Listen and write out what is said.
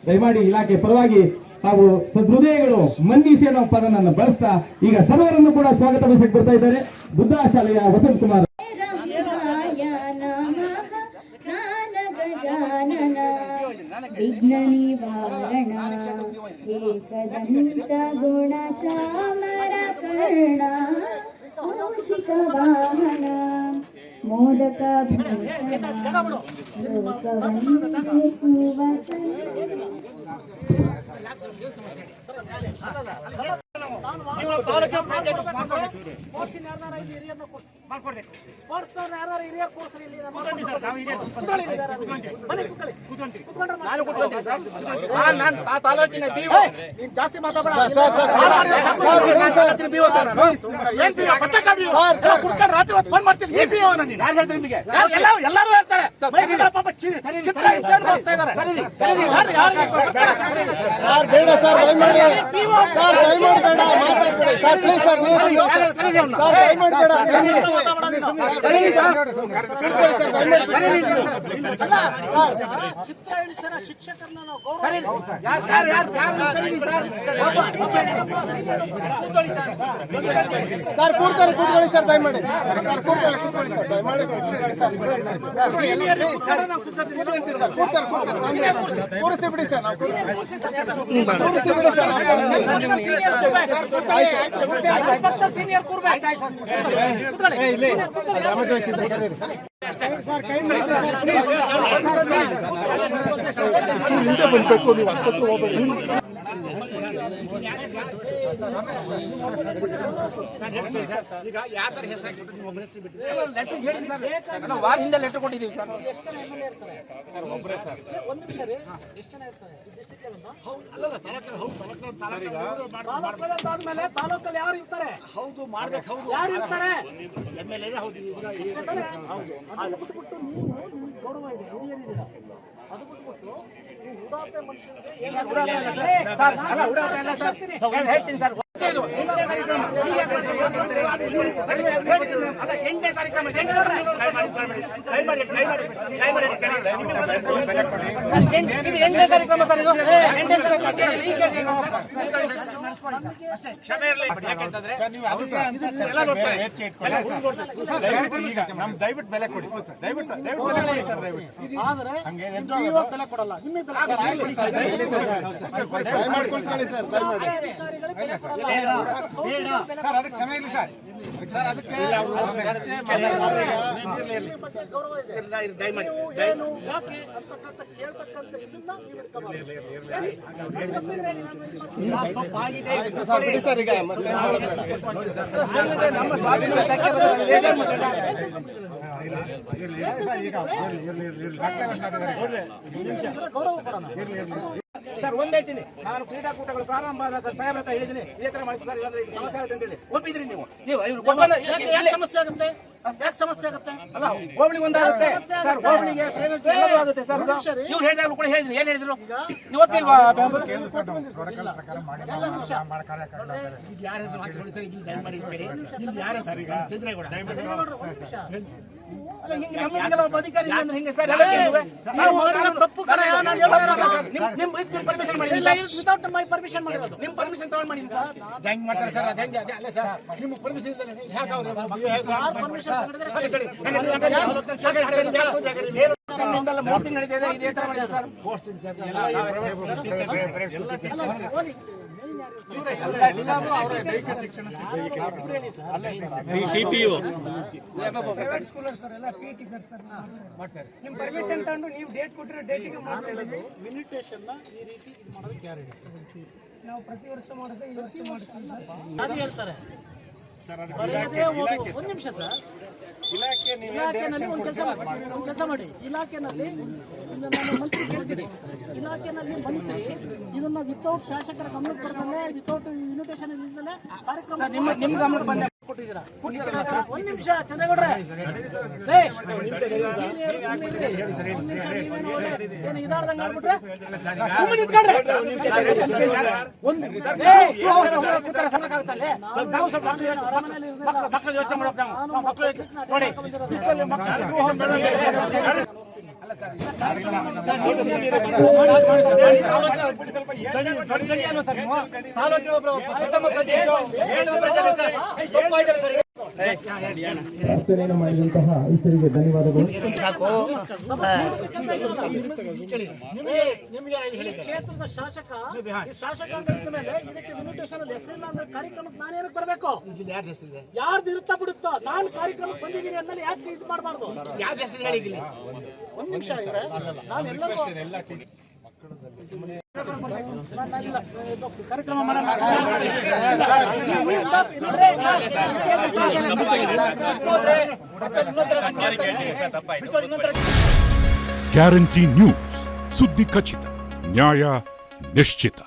ದಯಮಾಡಿ ಇಲಾಖೆ ಪರವಾಗಿ ತಾವು ಸದೃದಯಗಳು ಮನ್ನಿಸಿ ಅನ್ನೋ ಪದನನ್ನು ಬಳಸ್ತಾ ಈಗ ಸರ್ವರನ್ನು ಕೂಡ ಸ್ವಾಗತ ಬಯಸಕ್ಕೆ ಬರ್ತಾ ಇದ್ದಾರೆ ಬುದ್ಧ ಶಾಲೆಯ ವಸಂತ್ ಕುಮಾರ್. ವಿಘ್ನ ನಿವಾರಣ ಏಕದಂತ ಗುಣ ಚಾಮರ ಕರ್ಣ ಕೌಶಿಕ ವಾಹನ ಮೋದಕ ಭೂಷಣ ಲೋಕವಂದಿಸುವ ಜಾಸ್ತಿ ಮಾತಾಡ ರಾತ್ರಿ ಹೊತ್ತು ಫೋನ್ ಮಾಡ್ತೀನಿ ಎಲ್ಲರೂ ಹೇಳ್ತಾರೆ ಪಾಪ ಚಿತ್ರ ಬೇಡ ಸರ್ ದಯಮಾಡಿ ಸರ್ ದಯಮಾಡಿ ಬೇಡ ಮಾತಾಡ್ಬೇಡಿ ಸರ್ ಪ್ಲೀಸ್ ಸರ್ ದಯಮಾಡಿ ಬೇಡ ಚಿತ್ರ ಎಣಿಸನ ಶಿಕ್ಷಕರನ್ನ ನಾವು ಸರ್ ಕೂತ್ಕೊಳ್ಳಿ ಸರ್ ದಯಮಾಡಿ ಸರ್ ಕೂತ್ಕೊಳ್ಳಿ ಸರ್ ದಯಮಾಡಿ ಕೂರಿಸಿ ಬಿಡಿ ಸರ್ ನಾವು ಕೂರಿಸಿ ಬಿಡಿ ಸರ್ ಹಿಂದೆ ಬಂದ್ಬೇಕು ನೀವು ಅಷ್ಟೊತ್ತು ಹೋಗ್ಬೇಡಿ. ಈಗ ಯಾರ ಹೆಸರು ವಾರದಿಂದ ಲೆಟರ್ ಕೊಟ್ಟಿದ್ದೀವಿ ಸರ್. ಒಬ್ಬರೇ ಸರ್ ಆದ್ಮೇಲೆ ತಾಲೂಕಲ್ಲಿ ಯಾರು ಇರ್ತಾರೆ? ಹೌದು ಮಾಡ್ಬೇಕು. ಹೌದು ಯಾರು ಇರ್ತಾರೆ? MLA ಹೌದು. ಅದು ಬಿಟ್ಬಿಟ್ಟು ನೀವು ಗೌರವ ಇದೆ ಹಿರಿಯರಿದ್ದೀರಾ, ಅದು ಬಿಟ್ಬಿಟ್ಟು ಉಡಾಪೆ ಮನುಷ್ಯರಿಗೆ ಹೇಳ್ತೀನಿ ಸರ್. ಎಂಟನೇ ಕಾರ್ಯಕ್ರಮ ಸರ್. ಇದು ಕ್ಷಮೆ ಇರಲಿ. ದಯವಿಟ್ಟು ಬೆಲೆ ಕೊಡಿ ದಯವಿಟ್ಟು ಸರ್ ದಯವಿಟ್ಟು ಆದ್ರೆ ಬೆಲೆ ಕೊಡಲ್ಲ. ನಿಮಗೆ ಮಾಡ್ಕೊಳ್ಕೊಳ್ಳಿ ಸರ್ ಸರ್ ಅದಕ್ಕೆ ಕ್ಷಮೆ ಇರಲಿ ಸರ್. ಸರ್ ಅದಕ್ಕೆ ಚರ್ಚೆ ಗೌರವ ಇದೆ. ಏನು ಯಾಕೆ ಅಂತಕ್ಕಂಥ ಕೇಳ್ತಕ್ಕಂಥ ಇದನ್ನ ಬಿಡಿ ಸರ್. ಈಗ ನಮ್ಮ ಗೌರವ ಕೊಡೋಣ ಸರ್. ಒಂದ್ ಹೇಳ್ತೀನಿ, ನಾನು ಕ್ರೀಡಾಕೂಟಗಳು ಪ್ರಾರಂಭ ಆದಾಗ ಸಾಹೇಬ್ರ ಹತ್ರ ಹೇಳಿದ್ದೀನಿ, ಇದೇ ತರ ಮಾಡಿಸ್ತಾರೆ, ಇಲ್ಲಾಂದ್ರೆ ಸಮಸ್ಯೆ ಆಗುತ್ತೆ ಅಂತ ಹೇಳಿ ಒಪ್ಪಿದ್ರಿ ನೀವು. ಯಾಕೆ ಸಮಸ್ಯೆ ಆಗುತ್ತೆ? ಯಾಕೆ ಸಮಸ್ಯೆ ಆಗುತ್ತೆ? ಅಲ್ಲ ಹೋಬಳಿ ಒಂದಾಗುತ್ತೆ ಸರ್, ಹೋಬಳಿಗೆ ಆಗುತ್ತೆ ಸರ್. ಇವ್ರು ಹೇಳಿದಾಗಲೂ ಕೂಡ ಹೇಳಿದ್ರು, ಏನ್ ಹೇಳಿದ್ರು ನೀವು ಗೊತ್ತಿಲ್ವಾ? ಯಾರ ಹೆಸರು ಹಾಕಿ ಸರ್, ಇಲ್ಲಿ ದಯಮಾಡಿ ಇಲ್ಲಿ ಯಾರ ಹೆಸರು? ಚಂದ್ರೇಗೌಡ. ಅಧಿಕಾರಿ ಅಂದ್ರೆ ಹಿಂಗೆ ಸರ್, ತಪ್ಪು ವಿತೌಟ್ ಮೈ ಪರ್ಮಿಷನ್ ಮಾಡಿರೋದು. ನಿಮ್ ಪರ್ಮಿಷನ್ ತಗೊಂಡ್ ಮಾಡಿ ಸರ್. ಹೆಂಗ್ ಮಾಡ್ತಾರೆ ಸರ್? ಅದ ಹೆಂಗೆ? ಅಲ್ಲ ಸರ್, ನಿಮ್ಮ ಪರ್ಮಿಷನ್ ಇಲ್ಲ. ಮೂರ್ತಿ ನಡೀತಿದೆ, ಇದೇ ತರ ಮಾಡಿದೆ ಸರ್. ನಿಮ್ ಪರ್ಮಿಷನ್ ತಗೊಂಡು ನೀವು ಡೇಟ್ ಕೊಟ್ಟಿರೋ ಡೇಟಿಗೆ ಮಾಡ್ಕೊಳ್ಳೋದು. ಮಿನಿಟೇಷನ್ ಈ ರೀತಿ ಇದು ಮಾಡೋದಕ್ಕೆ ಯಾರು ಹೇಳಿ? ನಾವು ಪ್ರತಿ ವರ್ಷ ಮಾಡೋದು ಈ ವರ್ಷ ಮಾಡ್ತೀವಿ ಅದು ಹೇಳ್ತಾರೆ ಸರ್. ಒಂದ್ ನಿಮಿಷ ಸರ್. ಇಲಾಖೆನಲ್ಲಿ ಒಂದು ಕೆಲಸ ಮಾಡಿ. ಇಲಾಖೆನಲ್ಲಿ ನಾನು ಮಂತ್ರಿ ಕೇಳ್ತೀನಿ, ಇಲಾಖೆನಲ್ಲಿ ಮಂತ್ರಿ ಇದನ್ನ ವಿತೌಟ್ ಶಾಸಕರ ಗಮನಕ್ಕೆ ಬರ್ತದೆ, ವಿತೌಟ್ ಇನ್ವಿಟೇಷನ್ ಇಲ್ಲದೆ ಕಾರ್ಯಕ್ರಮ ನಿಮ್ಮ ಗಮನಕ್ಕೆ ಬಂದ ಕೊಟ್ಟಿದ್ದೀರಾ? ಒಂದ್ ನಿಮಿಷ ಚಂದ್ರೇಗೌಡ್ರೆ, ಏನು ಇದಾರ್ದಂಗೆ ಮಾಡ್ಬಿಟ್ರೆ ಪ್ರಾರ್ಥನೆಯನ್ನು ಮಾಡಿದಂತಹ ಈಶ್ವರಿಗೆ ಧನ್ಯವಾದಗಳು. ಕ್ಷೇತ್ರದ ಶಾಸಕ ಶಾಸಕಾಂಗ ಇದ್ದ ಮೇಲೆ ಇದಕ್ಕೆ ಇನ್ವಿಟೇಷನ್ ಹೆಸರಿಲ್ಲ ಅಂದ್ರೆ ಕಾರ್ಯಕ್ರಮಕ್ಕೆ ನಾನು ಏನಕ್ಕೆ ಬರಬೇಕು? ಯಾರ್ದು ಇರುತ್ತಾ ಬಿಡುತ್ತೋ ನಾನು ಕಾರ್ಯಕ್ರಮಕ್ಕೆ ಬಂದಿದ್ದೀನಿ ಅಂದ್ಮೇಲೆ ಯಾಕೆ ಇದು ಮಾಡಬಾರ್ದು? ಒಂದ್ ನಿಮಿಷ ಇವ್ರೆ, ನಾನು ಎಲ್ಲರೂ ಕಾರ್ಯಕ್ರಮ ಮಾಡೋಣ. ಗ್ಯಾರಂಟಿ ನ್ಯೂಸ್, ಸುದ್ದಿ ಖಚಿತ, ನ್ಯಾಯ ನಿಶ್ಚಿತ.